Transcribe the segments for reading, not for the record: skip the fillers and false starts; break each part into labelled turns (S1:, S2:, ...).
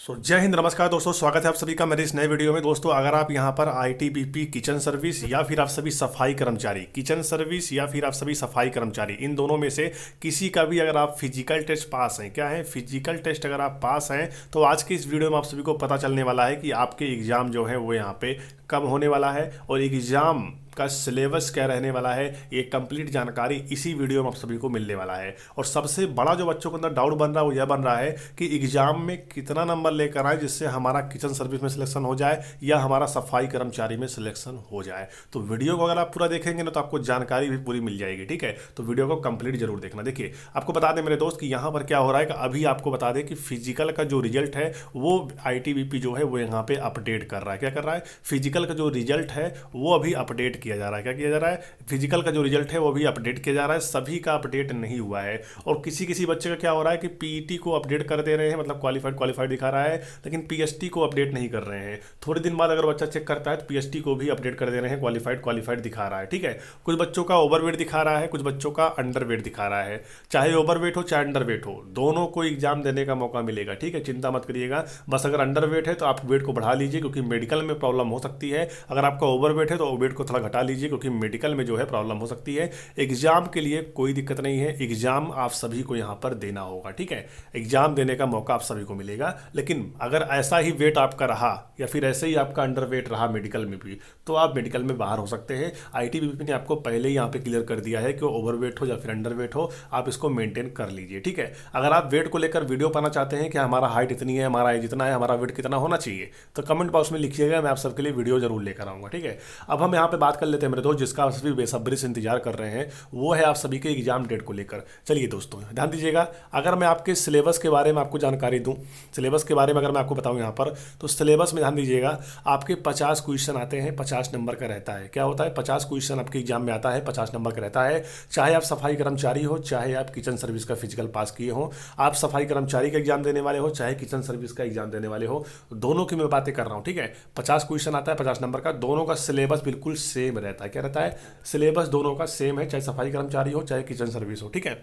S1: जय हिंद, नमस्कार दोस्तों। स्वागत है आप सभी का मेरे इस नए वीडियो में। दोस्तों, अगर आप यहाँ पर आईटीबीपी किचन सर्विस या फिर आप सभी सफाई कर्मचारी, किचन सर्विस या फिर आप सभी सफाई कर्मचारी, इन दोनों में से किसी का भी अगर आप फिजिकल टेस्ट पास हैं, क्या है फिजिकल टेस्ट अगर आप पास हैं, तो आज की इस वीडियो में आप सभी को पता चलने वाला है कि आपके एग्ज़ाम जो है वो यहाँ पे कब होने वाला है और एग्ज़ाम का सिलेबस क्या रहने वाला है। ये कंप्लीट जानकारी इसी वीडियो में आप सभी को मिलने वाला है। और सबसे बड़ा जो बच्चों के अंदर डाउट बन रहा है वो यह बन रहा है कि एग्जाम में कितना नंबर लेकर आए जिससे हमारा किचन सर्विस में सिलेक्शन हो जाए या हमारा सफाई कर्मचारी में सिलेक्शन हो जाए। तो वीडियो को अगर आप पूरा देखेंगे ना तो आपको जानकारी भी पूरी मिल जाएगी। ठीक है, तो वीडियो को कंप्लीट जरूर देखना। देखिए, आपको बता दें मेरे दोस्त कि यहाँ पर क्या हो रहा है कि अभी आपको बता दें कि फिजिकल का जो रिजल्ट है वो आईटीबीपी जो है वो यहाँ पे अपडेट कर रहा है। क्या कर रहा है? फिजिकल का जो रिजल्ट है वो अभी अपडेट किया जा रहा है। क्या किया जा रहा है? फिजिकल का जो रिजल्ट है वो भी अपडेट किया जा रहा है। सभी का अपडेट नहीं हुआ है। और किसी किसी बच्चे का क्या हो रहा है कि पीईटी को अपडेट कर दे रहे हैं, मतलब क्वालिफाइड दिखा रहा है, लेकिन पीएसटी को अपडेट नहीं कर रहे हैं। थोड़े दिन बाद अगर बच्चा चेक करता है तो पीएसटी को भी अपडेट कर दे रहे हैं, क्वालिफाइड दिखा रहा है। ठीक है, कुछ बच्चों का ओवरवेट दिखा रहा है, कुछ बच्चों का अंडरवेट दिखा रहा है। चाहे ओवरवेट हो चाहे अंडरवेट हो, दोनों को एग्जाम देने का मौका मिलेगा। ठीक है, चिंता मत करिएगा। बस अगर अंडरवेट है तो आप वेट को बढ़ा लीजिए क्योंकि मेडिकल में प्रॉब्लम हो सकती है। अगर आपका ओवरवेट है तो वेट को थोड़ा घटा लीजिए क्योंकि मेडिकल में जो है प्रॉब्लम हो सकती है। एग्जाम के लिए कोई दिक्कत नहीं है, एग्जाम आप सभी को यहाँ पर देना होगा। ठीक है, एग्जाम देने का मौका आप सभी को मिलेगा। लेकिन अगर ऐसा ही वेट आपका रहा या फिर ऐसे ही आपका अंडर वेट रहा मेडिकल में भी, तो आप मेडिकल में बाहर हो सकते हैं। आईटीबीपी ने आपको पहले ही यहाँ पे क्लियर कर दिया है कि ओवर वेट हो या फिर अंडर वेट हो, आप इसको मेंटेन कर लीजिए। ठीक है, अगर आप वेट को लेकर वीडियो पाना चाहते हैं कि हमारा हाइट इतनी है, हमारा एज इतना है, हमारा वेट कितना होना चाहिए, तो कमेंट बॉक्स में लिखिएगा, मैं आप सबके लिए वीडियो जरूर लेकर आऊँगा। ठीक है, अब हम यहाँ पे बात कर लेते हैं मेरे दोस्त, जिसका सभी बेसब्री से इंतजार कर रहे हैं, वो है आप सभी के एग्जाम डेट को लेकर। चलिए दोस्तों, ध्यान दीजिएगा। अगर मैं आपके सिलेबस के बारे में आपको जानकारी दूं, सिलेबस के बारे में अगर मैं आपको बताऊं यहाँ पर, तो सिलेबस में ध्यान दीजिएगा, आपके 50 क्वेश्चन आते हैं, 50 नंबर का रहता है। क्या होता है? 50 क्वेश्चन आपके एग्जाम में आता है, 50 नंबर का रहता है। चाहे आप सफाई कर्मचारी हो, चाहे आप किचन सर्विस का फिजिकल पास किए हो, आप सफाई कर्मचारी का एग्जाम देने वाले हो, चाहे किचन सर्विस का एग्जाम देने वाले हो, दोनों की मैं बातें कर रहा हूँ। ठीक है, 50 क्वेश्चन आता है, 50 नंबर का, दोनों का सिलेबस बिल्कुल सेम रहता है। क्या रहता है? सिलेबस दोनों का सेम है, चाहे सफाई कर्मचारी हो चाहे किचन सर्विस हो। ठीक है,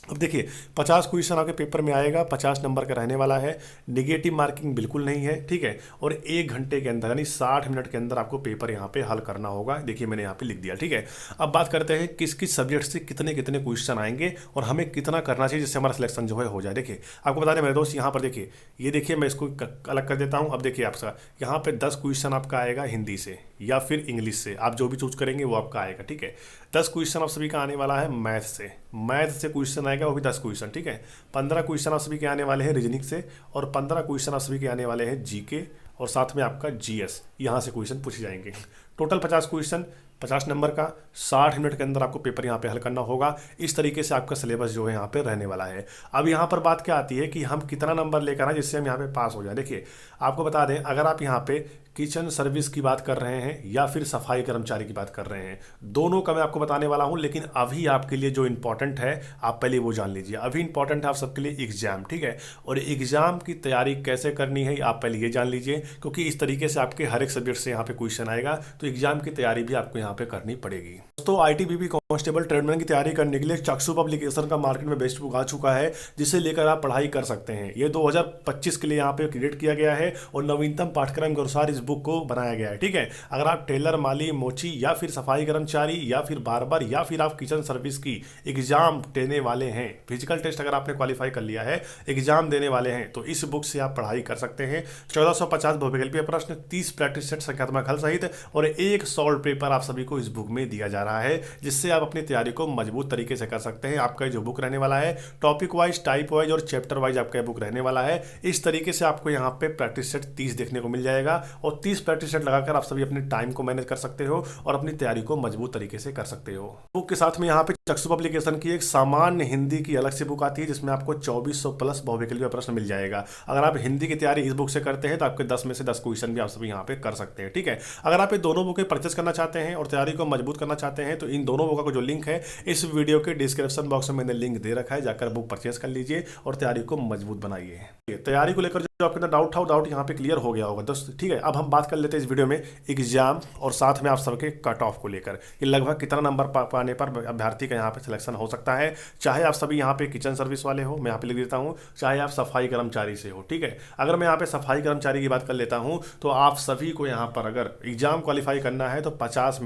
S1: अब देखिए, 50 क्वेश्चन आपके पेपर में आएगा, 50 नंबर का रहने वाला है। निगेटिव मार्किंग बिल्कुल नहीं है। ठीक है, और 1 घंटे के अंदर यानी 60 मिनट के अंदर आपको पेपर यहाँ पे हल करना होगा। देखिए, मैंने यहाँ पे लिख दिया। ठीक है, अब बात करते हैं किस किस सब्जेक्ट से कितने कितने क्वेश्चन आएंगे और हमें कितना करना चाहिए जिससे हमारा सिलेक्शन जो है हो जाए। देखिए, आपको बता दें मेरे दोस्त, यहाँ पर देखिए, ये देखिए, मैं इसको अलग कर देता हूँ। अब देखिए, आपका यहाँ पे 10 क्वेश्चन आपका आएगा हिंदी से या फिर इंग्लिश से, आप जो भी चूज करेंगे वो आपका आएगा। ठीक है, 10 क्वेश्चन आप सभी का आने वाला है मैथ से, मैथ से क्वेश्चन आएगा, वो भी 10 क्वेश्चन। ठीक है, 15 क्वेश्चन आप सभी के आने वाले हैं रीजनिंग से और 15 क्वेश्चन आप सभी के आने वाले हैं जीके और साथ में आपका जीएस, यहाँ से क्वेश्चन पूछे जाएंगे। टोटल 50 क्वेश्चन, 50 नंबर का, 60 मिनट के अंदर आपको पेपर यहाँ पे हल करना होगा। इस तरीके से आपका सिलेबस जो है यहाँ पे रहने वाला है। अब यहाँ पर बात क्या आती है कि हम कितना नंबर लेकर आए जिससे हम यहाँ पे पास हो जाए। देखिए, आपको बता दें, अगर आप यहाँ पे किचन सर्विस की बात कर रहे हैं या फिर सफाई कर्मचारी की बात कर रहे हैं, दोनों का मैं आपको बताने वाला हूं। लेकिन अभी आपके लिए जो इंपॉर्टेंट है आप पहले वो जान लीजिए। अभी इंपॉर्टेंट है आप सबके लिए एग्जाम। ठीक है, और एग्जाम की तैयारी कैसे करनी है आप पहले ये जान लीजिए, क्योंकि इस तरीके से आपके हर एक सब्जेक्ट से यहाँ पे क्वेश्चन आएगा, तो एग्जाम की तैयारी भी आपको यहाँ पे करनी पड़ेगी। दोस्तों, आईटीबीपी कांस्टेबल ट्रेडमैन की तैयारी करने के लिए चक्षु पब्लिकेशन का मार्केट में बेस्ट बुक आ चुका है, जिसे लेकर आप पढ़ाई कर सकते हैं। ये 2025 के लिए यहाँ पे क्रिएट किया गया है और नवीनतम पाठ्यक्रम के अनुसार इस बुक को बनाया गया है। ठीक है, अगर आप टेलर, माली, मोची या फिर सफाई कर्मचारी या फिर बार्बर या फिर आप किचन सर्विस की एग्जाम देने वाले हैं, फिजिकल टेस्ट अगर आपने क्वालिफाई कर लिया है, एग्जाम देने वाले हैं, तो इस बुक से आप पढ़ाई कर सकते हैं। 1450 बहुविकल्पीय प्रश्न, 30 प्रैक्टिस सेट संख्यात्मक हल सहित और एक सॉल्व पेपर आप सभी को इस बुक में दिया जा रहा है, जिससे आप अपनी तैयारी को मजबूत तरीके से कर सकते हैं। आपका जो बुक रहने वाला है टॉपिक वाइज, टाइप वाइज और चैप्टर वाइज आपका बुक रहने वाला है। इस तरीके से आपको यहाँ पे प्रैक्टिस सेट 30 देखने को मिल जाएगा और 30 प्रैक्टिस सेट लगाकर आप सभी अपने टाइम को मैनेज कर सकते हो और अपनी तैयारी को मजबूत तरीके से कर सकते हो। बुक के साथ में यहाँ पे चक्षु पब्लिकेशन की एक सामान्य हिंदी की अलग से बुक आती है, जिसमें आपको 2400 प्लस बहुविकल्पीय प्रश्न मिल जाएगा। अगर आप हिंदी की तैयारी इस बुक से करते हैं तो आपके 10 10 में से 10 क्वेश्चन भी आप सभी यहाँ पे कर सकते हैं। ठीक है, अगर आप ये दोनों बुकें परचेस करना चाहते हैं और तैयारी को मजबूत करना चाहते हैं तो इन दोनों बुकों का जो लिंक है इस वीडियो के डिस्क्रिप्शन बॉक्स में मैंने लिंक दे रखा है, जाकर बुक परचेस कर लीजिए और तैयारी को मजबूत बनाइए। तैयारी को लेकर जो आपके अंदर डाउट था वो डाउट यहाँ पे क्लियर हो गया होगा दोस्त। ठीक है, अब हम बात कर लेते हैं इस वीडियो में एग्जाम और साथ में आप सबके कट ऑफ को लेकर कि लगभग कितना नंबर पाने पर अभ्यर्थी का यहाँ पे सिलेक्शन हो सकता है, चाहे आप सभी यहाँ पे किचन सर्विस वाले हो, मैं यहाँ पे लिख देता हूँ, चाहे आप सफाई कर्मचारी से हो। ठीक है, अगर मैं यहाँ पे सफाई कर्मचारी की बात कर लेता हूँ तो आप सभी को यहाँ पर अगर एग्जाम क्वालिफाई करना है तो 50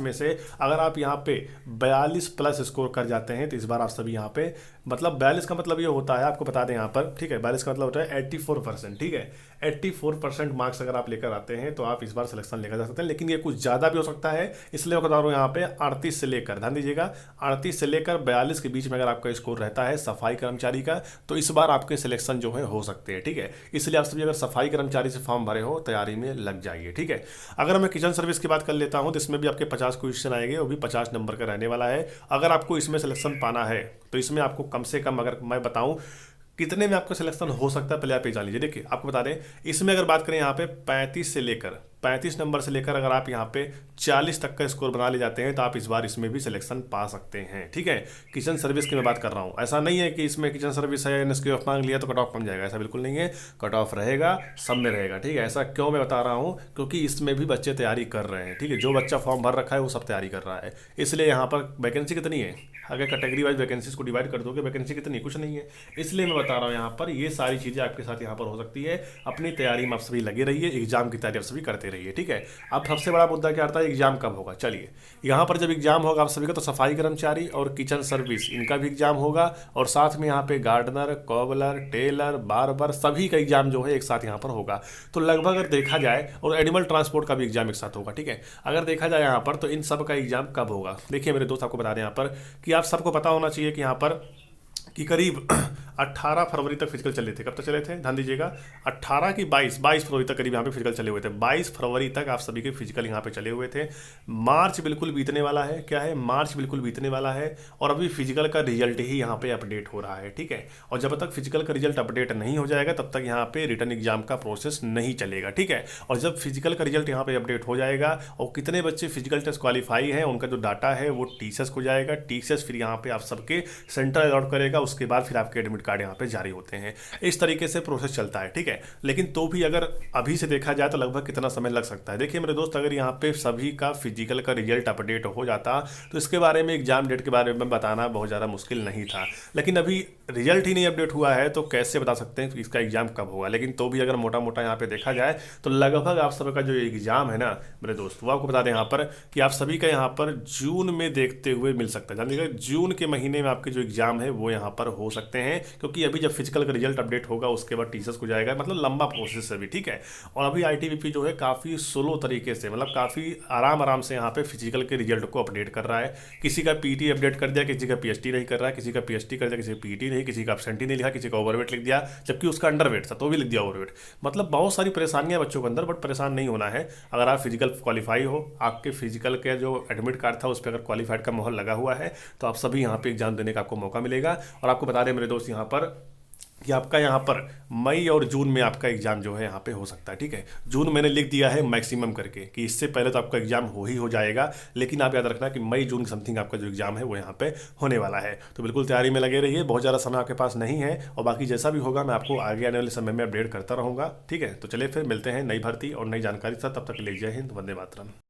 S1: में से अगर आप यहाँ पे 42 प्लस स्कोर कर जाते हैं तो इस बार आप सभी यहाँ पे, मतलब 42 का मतलब ये होता है, आपको बता दें यहाँ पर, ठीक है, 42 का मतलब होता है 84%। ठीक है, 84% मार्क्स अगर आप लेकर आते हैं तो आप इस बार सिलेक्शन लेकर जा सकते हैं, लेकिन ये कुछ ज़्यादा भी हो सकता है, इसलिए मैं बता रहा हूँ यहाँ पे 38 से लेकर, ध्यान दीजिएगा, 38 से लेकर 42 के बीच में अगर आपका स्कोर रहता है सफाई कर्मचारी का तो इस बार आपके सिलेक्शन जो है हो सकते हैं। ठीक है, इसलिए आप सभी अगर सफाई कर्मचारी से फॉर्म भरे हो तैयारी में लग जाइए। ठीक है, अगर मैं किचन सर्विस की बात कर लेता हूँ तो इसमें भी आपके 50 क्वेश्चन आएंगे, वो भी 50 नंबर का रहने वाला है। अगर आपको इसमें सिलेक्शन पाना है तो इसमें आपको कम से कम, अगर मैं बताऊं कितने में आपका सिलेक्शन हो सकता है, पहले आप ये जान लीजिए। देखिए आपको बता दें, इसमें अगर बात करें यहाँ पे 35 नंबर से लेकर अगर आप यहाँ पे 40 तक का स्कोर बना ले जाते हैं तो आप इस बार इसमें भी सिलेक्शन पा सकते हैं। ठीक है, किचन सर्विस की मैं बात कर रहा हूँ, ऐसा नहीं है कि इसमें किचन सर्विस है एनएसक्यू मांग लिया तो कट ऑफ कम जाएगा, ऐसा बिल्कुल नहीं है, कट ऑफ रहेगा, सब में रहेगा। ठीक है, ऐसा क्यों मैं बता रहा हूँ, क्योंकि इसमें भी बच्चे तैयारी कर रहे हैं। ठीक है, जो बच्चा फॉर्म भर रखा है वो सब तैयारी कर रहा है, इसलिए यहाँ पर वैकेंसी कितनी है, अगर कैटेगरी वाइज वैकेंसीज को डिवाइड कर दोगे वैकेंसी कितनी, कुछ नहीं है, इसलिए मैं बता रहा हूँ यहाँ पर ये सारी चीज़ें आपके साथ यहाँ पर हो सकती है। अपनी तैयारी में आप सभी लगे रहिए, एग्जाम की तैयारी आप सभी करते रहिए। ठीक है, अब सबसे बड़ा मुद्दा क्या आता है, एग्जाम कब होगा। चलिए, यहाँ पर जब एग्जाम होगा आप सभी का तो सफाई कर्मचारी और किचन सर्विस इनका भी एग्जाम होगा और साथ में यहाँ पे गार्डनर, कॉबलर, टेलर, बार्बर सभी का एग्जाम जो है एक साथ यहाँ पर होगा। तो लगभग अगर देखा जाए, और एनिमल ट्रांसपोर्ट का भी एग्जाम एक साथ होगा। ठीक है, अगर देखा जाए यहाँ पर तो इन सब का एग्जाम कब होगा, देखिए मेरे दोस्त आपको बता दें यहाँ पर कि आप सबको पता होना चाहिए कि यहाँ पर कि करीब 18 फरवरी तक फिजिकल चले थे। कब तक चले थे, ध्यान दीजिएगा, 18 की 22 फरवरी तक करीब यहाँ पे फिजिकल चले हुए थे। 22 फरवरी तक आप सभी के फिजिकल यहाँ पे चले हुए थे। मार्च बिल्कुल बीतने वाला है, क्या है, मार्च बिल्कुल बीतने वाला है और अभी फिजिकल का रिजल्ट ही यहाँ पे अपडेट हो रहा है। ठीक है, और जब तक फिजिकल का रिजल्ट अपडेट नहीं हो जाएगा तब तक यहाँ पे रिटर्न एग्जाम का प्रोसेस नहीं चलेगा। ठीक है, और जब फिजिकल का रिजल्ट यहाँ पे अपडेट हो जाएगा और कितने बच्चे फिजिकल टेस्ट क्वालिफाई हैं उनका जो डाटा है वो टीसीएस को जाएगा, टीसीएस फिर यहाँ पे आप सबके सेंटर अलॉट करेगा, उसके बाद फिर आपके एडमिट कार्ड यहाँ पे जारी होते हैं। इस तरीके से प्रोसेस चलता है। ठीक है, लेकिन तो भी अगर अभी से देखा जाए तो लगभग कितना समय लग सकता है। देखिए मेरे दोस्त, अगर यहाँ पे सभी का फिजिकल का रिजल्ट अपडेट हो जाता तो इसके बारे में, एग्जाम डेट के बारे में बताना बहुत ज़्यादा मुश्किल नहीं था, लेकिन अभी रिजल्ट ही नहीं अपडेट हुआ है तो कैसे बता सकते हैं कि इसका एग्जाम कब होगा। लेकिन तो भी अगर मोटा मोटा यहाँ पे देखा जाए तो लगभग आप सबका जो एग्जाम है ना मेरे दोस्त, वो आपको बता दें यहाँ पर कि आप सभी का यहाँ पर जून में देखते हुए मिल सकता है। जानिएगा, जून के महीने में आपके जो एग्जाम है वो यहाँ पर हो सकते हैं, क्योंकि अभी जब फिजिकल का रिजल्ट अपडेट होगा उसके बाद टीचर्स को जाएगा, मतलब लंबा प्रोसेस है अभी। ठीक है, और अभी आईटीबीपी जो है काफ़ी स्लो तरीके से, मतलब काफ़ी आराम से यहाँ पे फिजिकल के रिजल्ट को अपडेट कर रहा है। किसी का पीटी अपडेट कर दिया, किसी का पीएचटी नहीं कर रहा है, किसी का पीएचटी कर दिया, किसी का पीटी नहीं, किसी का एब्सेंटी नहीं लिखा, किसी का ओवरवेट लिख दिया, जबकि उसका अंडरवेट था तो भी लिख दिया ओवरवेट। मतलब बहुत सारी परेशानियां बच्चों के अंदर, बट परेशान नहीं होना है। अगर आप फिजिकल क्वालिफाई हो, आपके फिजिकल के जो एडमिट कार्ड था उस पर अगर क्वालिफाइड का मोहर लगा हुआ है तो आप सभी यहाँ पे एग्जाम देने का आपको मौका मिलेगा। और आपको बता दें मेरे दोस्त यहाँ पर कि आपका यहाँ पर मई और जून में आपका एग्जाम जो है यहाँ पे हो सकता है। ठीक है, जून मैंने लिख दिया है मैक्सिमम करके कि इससे पहले तो आपका एग्जाम हो जाएगा, लेकिन आप याद रखना कि मई जून समथिंग आपका जो एग्जाम है वो यहाँ पे होने वाला है। तो बिल्कुल तैयारी में लगे रहिए, बहुत ज़्यादा समय आपके पास नहीं है और बाकी जैसा भी होगा मैं आपको आगे आने वाले समय में अपडेट करता रहूँगा। ठीक है, तो चलिए फिर मिलते हैं नई भर्ती और नई जानकारी के साथ, तब तक ले जय हिंद, वंदे मातरम।